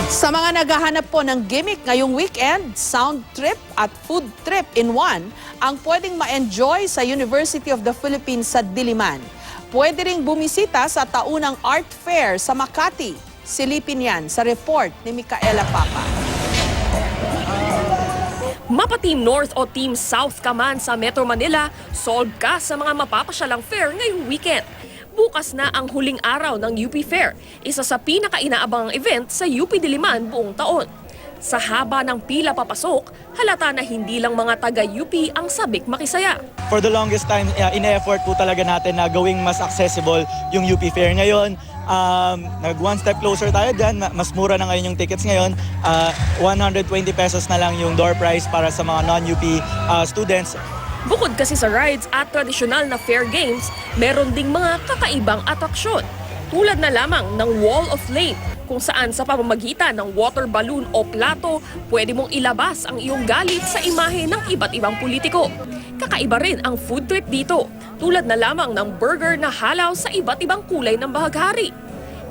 Sa mga naghahanap po ng gimmick ngayong weekend, sound trip at food trip in one ang pwedeng ma-enjoy sa University of the Philippines sa Diliman. Pwede ring bumisita sa taunang art fair sa Makati. Silipin yan sa report ni Micaela Papa. Mapa-Team North o Team South ka man sa Metro Manila, solve ka sa mga mapapasyalang fair ngayong weekend. Bukas na ang huling araw ng UP Fair, isa sa pinaka-inaabangang event sa UP Diliman buong taon. Sa haba ng pila papasok, halata na hindi lang mga taga-UP ang sabik makisaya. For the longest time, ine-effort po talaga natin na gawing mas accessible yung UP Fair. Ngayon, nag one step closer tayo dyan. Mas mura na ngayon yung tickets ngayon. 120 pesos na lang yung door price para sa mga non-UP students. Bukod kasi sa rides at tradisyonal na fair games, meron ding mga kakaibang atraksyon. Tulad na lamang ng Wall of Flame, kung saan sa pamamagitan ng water balloon o plato, pwede mong ilabas ang iyong galit sa imahe ng iba't ibang politiko. Kakaiba rin ang food trip dito, tulad na lamang ng burger na halaw sa iba't ibang kulay ng bahaghari.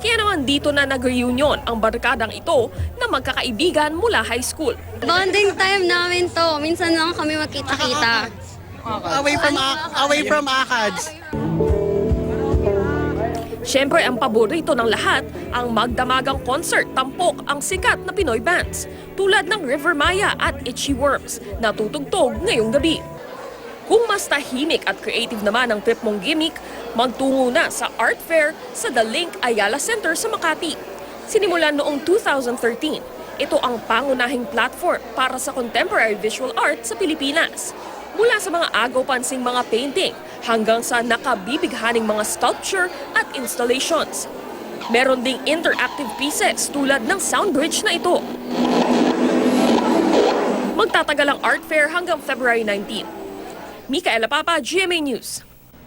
Kaya naman dito na nag-reunion ang barkadang ito na magkakaibigan mula high school. Bonding time namin to. Minsan lang kami magkita-kita. Away from ACADS. Siyempre ang paborito ng lahat, ang magdamagang concert tampok ang sikat na Pinoy bands, tulad ng River Maya at Itchy Worms na tutugtog ngayong gabi. Kung mas tahimik at creative naman ang trip mong gimmick, magtungo na sa art fair sa The Link Ayala Center sa Makati. Sinimulan noong 2013, ito ang pangunahing platform para sa contemporary visual art sa Pilipinas. Mula sa mga agaw-pansing mga painting hanggang sa nakabibighaning mga sculpture at installations. Meron ding interactive pieces tulad ng sound bridge na ito. Magtatagal ang art fair hanggang February 19. Micaela Papa, GMA News.